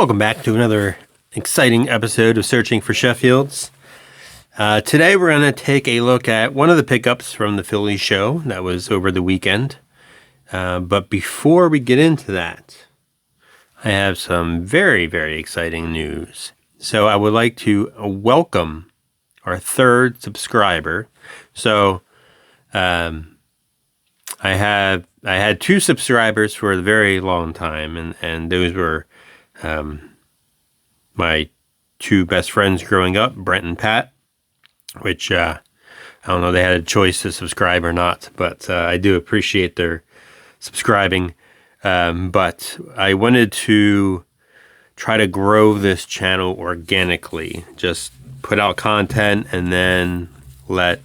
Welcome back to another exciting episode of Searching for Sheffields. Today we're going to take a look at one of the pickups from the Phillies show that was over the weekend. But before we get into that, I have some very, very exciting news. So I would like to welcome our third subscriber. So I had two subscribers for a very long time, and those were my two best friends growing up, Brent and Pat, which I don't know, they had a choice to subscribe or not, but I do appreciate their subscribing. But I wanted to try to grow this channel organically, just put out content and then let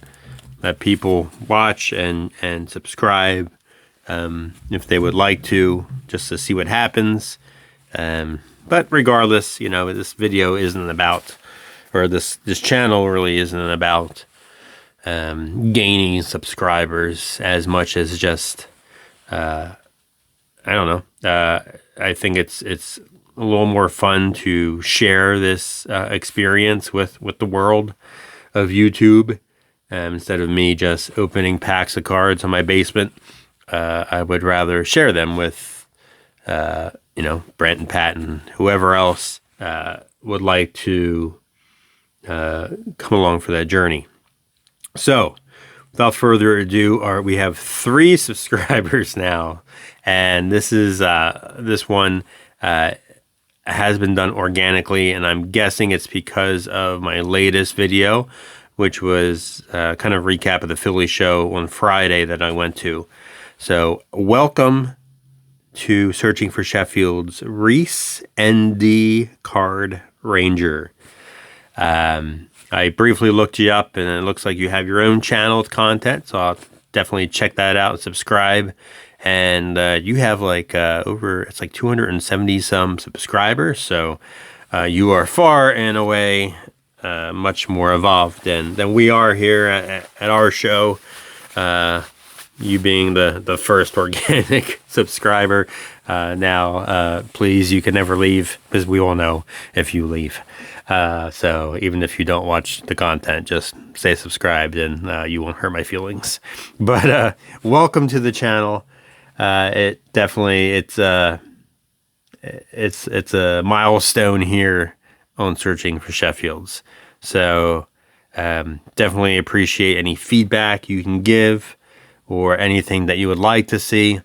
people watch and subscribe if they would like to, just to see what happens. But regardless, this video isn't about, or this channel really isn't about gaining subscribers as much as just, I don't know. I think it's a little more fun to share this experience with the world of YouTube. Instead of me just opening packs of cards in my basement, I would rather share them with Brent and Pat and whoever else would like to come along for that journey. So, without further ado, we have 3 subscribers now, and this one has been done organically, and I'm guessing it's because of my latest video, which was kind of a recap of the Philly show on Friday that I went to. So, welcome to Searching for Sheffield's Reese ND Card Ranger. I briefly looked you up, and it looks like you have your own channel with content, so I'll definitely check that out and subscribe. And you have it's like 270 some subscribers, so you are far and away much more evolved than we are here at our show. You being the first organic subscriber. Now, please, you can never leave, because we all know if you leave. So even if you don't watch the content, just stay subscribed and you won't hurt my feelings. But welcome to the channel. It's a milestone here on Searching for Sheffields. So definitely appreciate any feedback you can give, or anything that you would like to see.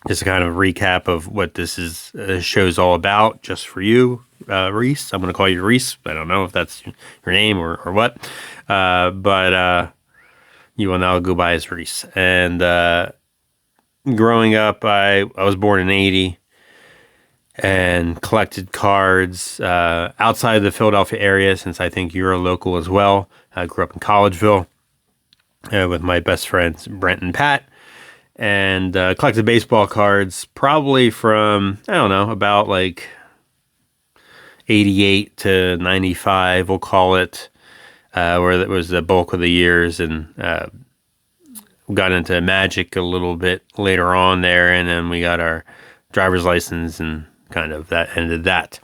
Just a kind of recap of what this show's all about, just for you, Reese. I'm going to call you Reese. I don't know if that's your name or what. But you will now go by as Reese. And growing up, I was born in 80 and collected cards outside of the Philadelphia area, since I think you're a local as well. I grew up in Collegeville with my best friends, Brent and Pat, and collected baseball cards probably from, I don't know, about like 88 to 95, we'll call it, where it was the bulk of the years, and got into Magic a little bit later on there, and then we got our driver's license, and kind of that ended that.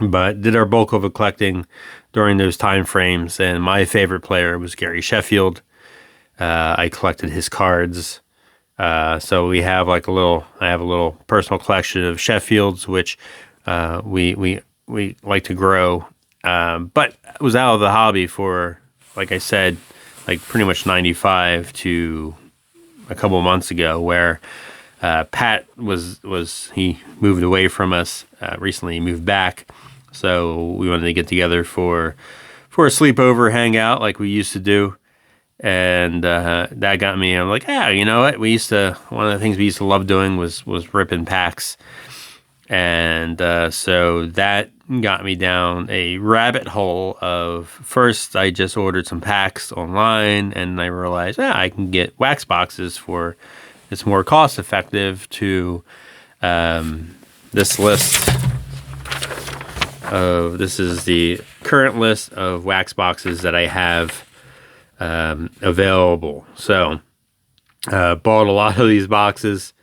But did our bulk of the collecting during those time frames, and my favorite player was Gary Sheffield. I collected his cards. So we have I have a little personal collection of Sheffields, which we like to grow. But I was out of the hobby for, like I said, pretty much 95 to a couple of months ago, where Pat he moved away from us recently. He moved back, so we wanted to get together for a sleepover hangout like we used to do. And that got me, I'm like, you know what? One of the things we used to love doing was ripping packs. And so that got me down a rabbit hole of, first I just ordered some packs online, and I realized, I can get wax boxes it's more cost effective to this list this is the current list of wax boxes that I have available. So bought a lot of these boxes,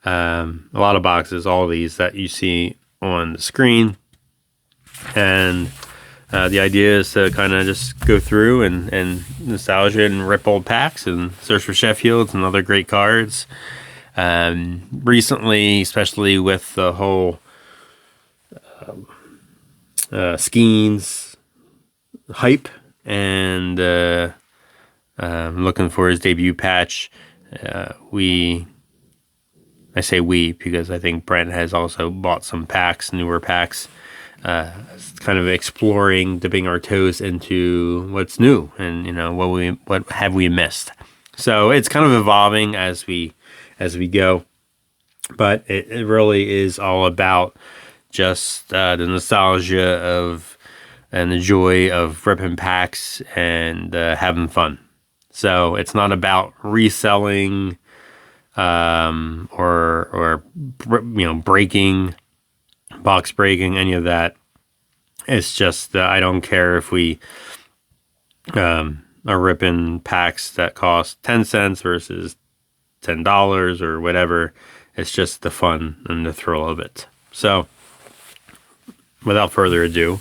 all these that you see on the screen. And the idea is to kind of just go through and nostalgia and rip old packs and search for Sheffields and other great cards. Recently, especially with the whole Skeens hype and looking for his debut patch, I say we because I think Brent has also bought some packs, newer packs, kind of exploring, dipping our toes into what's new and what have we missed. So it's kind of evolving as we go, but it really is all about just the nostalgia of and the joy of ripping packs and having fun. So it's not about reselling or breaking, box breaking, any of that. It's just I don't care if we are ripping packs that cost 10 cents versus $10 or whatever. It's just the fun and the thrill of it. So without further ado,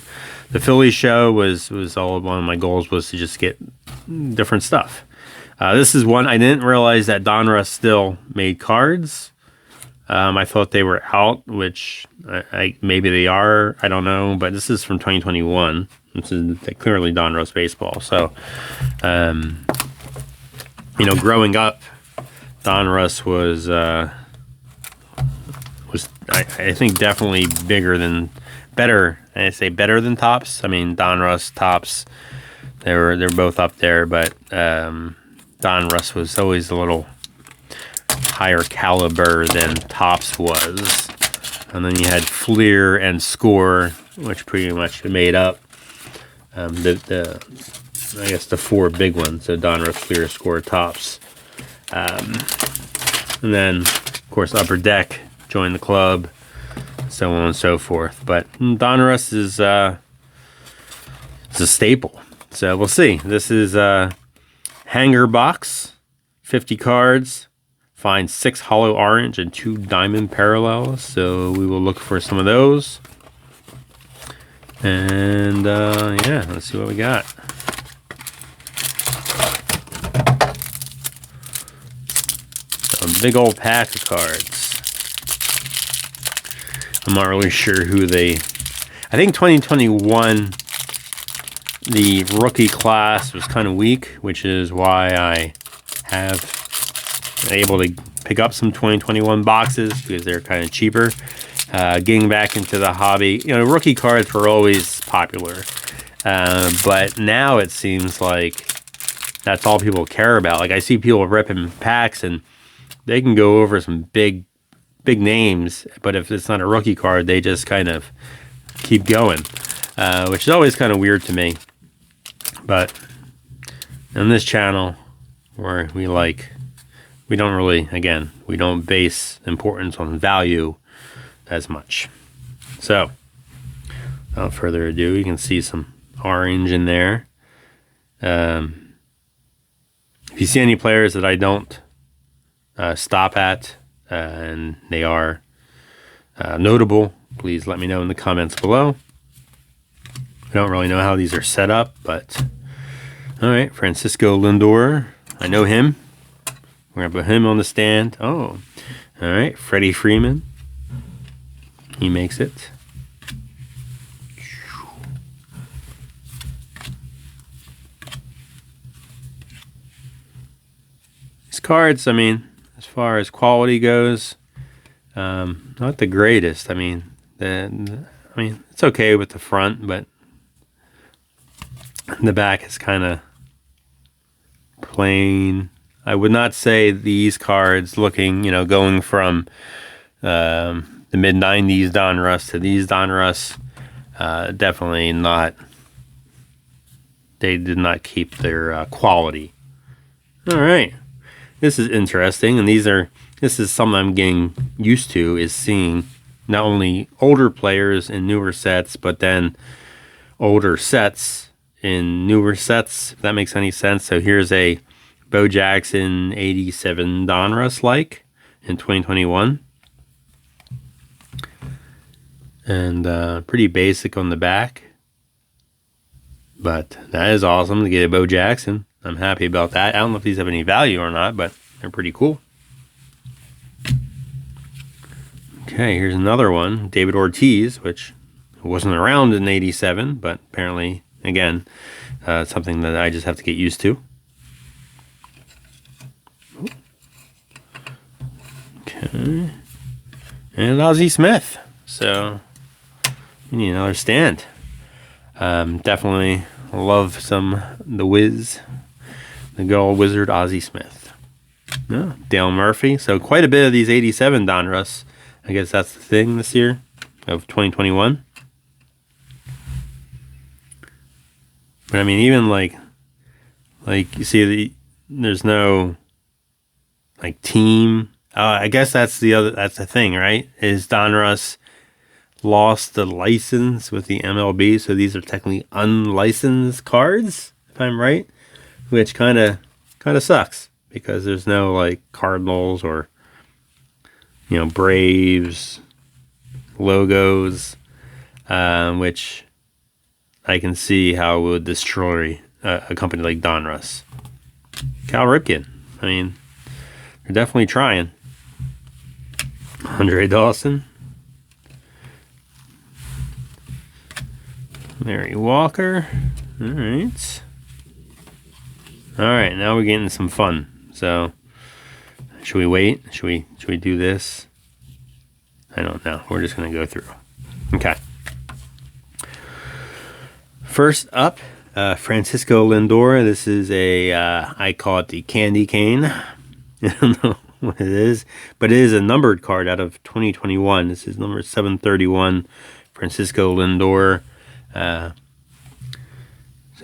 the Philly show was all one of my goals was to just get different stuff. This is one I didn't realize that Donruss still made cards. I thought they were out, which maybe they are. I don't know, but this is from 2021. This is clearly Donruss Baseball. So, growing up, Donruss was I think definitely better. I say better than Topps. I mean Donruss, Topps, they're both up there, but Donruss was always a little higher caliber than Topps was. And then you had Fleer and Score, which pretty much made up the four big ones: so Donruss, Fleer, Score, Topps. And then, of course, Upper Deck joined the club, so on and so forth. But Donruss is it's a staple. So we'll see. This is hanger box, 50 cards. Find 6 hollow orange and 2 diamond parallels. So we will look for some of those. And let's see what we got. A big old pack of cards. I'm not really sure who they... I think 2021, the rookie class was kind of weak, which is why I have able to pick up some 2021 boxes because they're kind of cheaper. Getting back into the hobby, rookie cards were always popular, but now it seems like that's all people care about. Like I see people ripping packs and they can go over some big names, but if it's not a rookie card, they just kind of keep going, which is always kind of weird to me. But on this channel, where we don't base importance on value as much. So, without further ado, you can see some orange in there. If you see any players that I don't stop at and they are notable, please let me know in the comments below. I don't really know how these are set up, but all right, Francisco Lindor, I know him. We're going to put him on the stand. Oh, all right. Freddie Freeman. He makes it. These cards, I mean, as far as quality goes, not the greatest. I mean, it's okay with the front, but the back is kind of plain. I would not say these cards looking, going from the mid-90s Donruss to these Donruss, definitely not. They did not keep their quality. All right. This is interesting, and this is something I'm getting used to, is seeing not only older players in newer sets, but then older sets in newer sets, if that makes any sense. So here's a Bo Jackson 87 Donruss in 2021. and pretty basic on the back. But that is awesome to get a Bo Jackson. I'm happy about that. I don't know if these have any value or not, but they're pretty cool. Okay, here's another one. David Ortiz, which wasn't around in 87, but apparently, again, something that I just have to get used to. Okay. And Ozzie Smith. So, we need another stand. Definitely love the Wiz, the good old wizard Ozzie Smith. Yeah, Dale Murphy. So quite a bit of these 87 Donruss. I guess that's the thing this year of 2021. But I mean, even like you see, there's no like team. I guess that's the thing, right? Is Donruss lost the license with the MLB, so these are technically unlicensed cards, if I'm right, which kind of sucks because there's no like Cardinals or Braves logos, which I can see how it would destroy a company like Donruss. Cal Ripken, I mean, they're definitely trying. Andre Dawson. Mary Walker. All right. All right, now we're getting some fun. So, should we wait? Should we do this? I don't know. We're just going to go through. Okay. First up, Francisco Lindor. This is I call it the candy cane. I don't know what it is, but it is a numbered card out of 2021. This is number 731, Francisco Lindor. So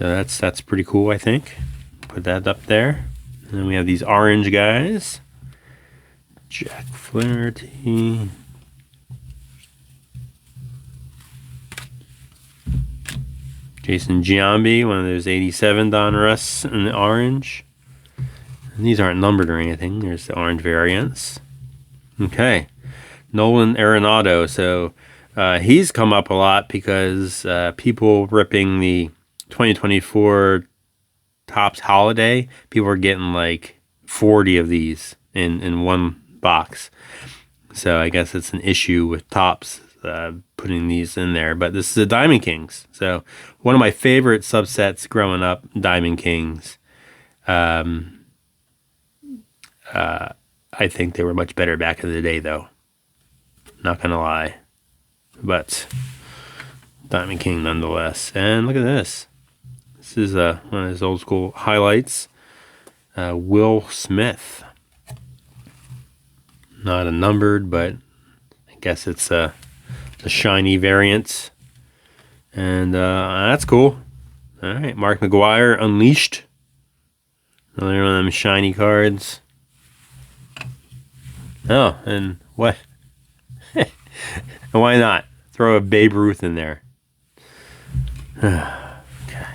that's pretty cool, I think. Put that up there. And then we have these orange guys. Jack Flaherty. Jason Giambi, one of those 87 Donruss in the orange. And these aren't numbered or anything. There's the orange variants. Okay. Nolan Arenado. So he's come up a lot because people ripping the 2024 Topps Holiday, people are getting like 40 of these in one box. So I guess it's an issue with Topps putting these in there. But this is the Diamond Kings. So one of my favorite subsets growing up, Diamond Kings. I think they were much better back in the day, though. Not gonna lie. But Diamond King nonetheless. And look at this. This is one of his old school highlights. Will Smith. Not a numbered, but I guess it's a shiny variant. And that's cool. All right, Mark McGwire, Unleashed. Another one of them shiny cards. Oh, and what? And why not? Throw a Babe Ruth in there. Okay.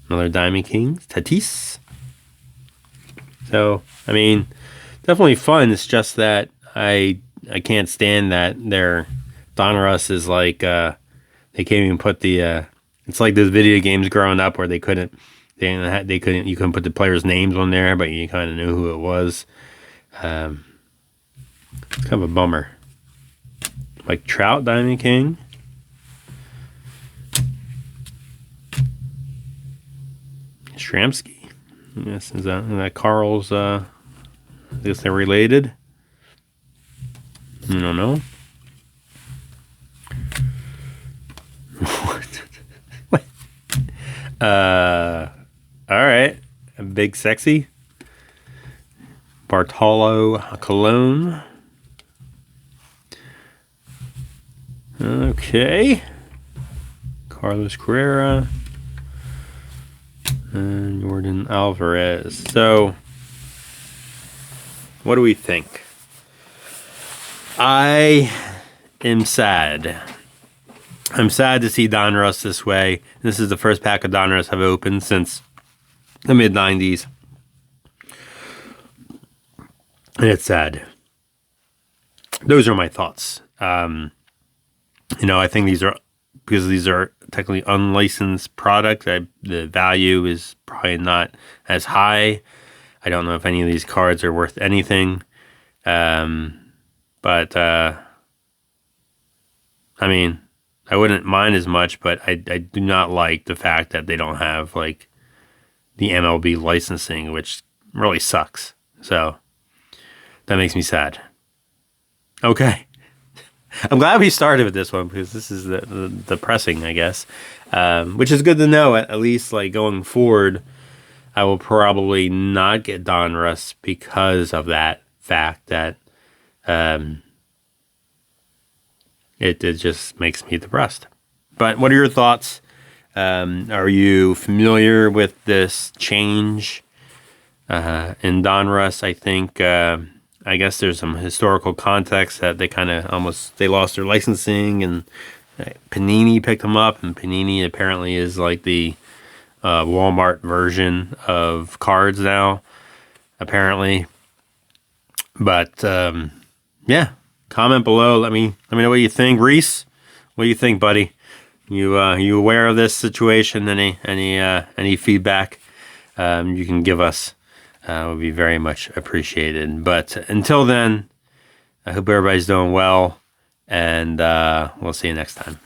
Another Diamond Kings. Tatis. So, I mean, definitely fun. It's just that I can't stand that their Donruss is like, they can't even put the, it's like those video games growing up where you couldn't put the players' names on there, but you kind of knew who it was. It's kind of a bummer. Like Trout, Diamond King. Shramsky. Yes, is that Carl's? I guess they're related. I don't know. What? All right. A Big Sexy. Bartolo Colon. Okay. Carlos Carrera. And Jordan Alvarez. So, what do we think? I am sad. I'm sad to see Donruss this way. This is the first pack of Donruss I've opened since the mid-90s. And it's sad. Those are my thoughts. I think because these are technically unlicensed product, the value is probably not as high. I don't know if any of these cards are worth anything. But I mean, I wouldn't mind as much, but I do not like the fact that they don't have like the MLB licensing, which really sucks. So that makes me sad. Okay. I'm glad we started with this one because this is the depressing, I guess, which is good to know. At least like going forward, I will probably not get Donruss because of that fact that it just makes me depressed. But what are your thoughts? Are you familiar with this change in Donruss? I think. I guess there's some historical context that they kind of they lost their licensing, and Panini picked them up, and Panini apparently is like the Walmart version of cards now, apparently. But yeah, comment below. Let me know what you think, Reese. What do you think, buddy? You aware of this situation? Any feedback you can give us? Would be very much appreciated. But until then, I hope everybody's doing well, and we'll see you next time.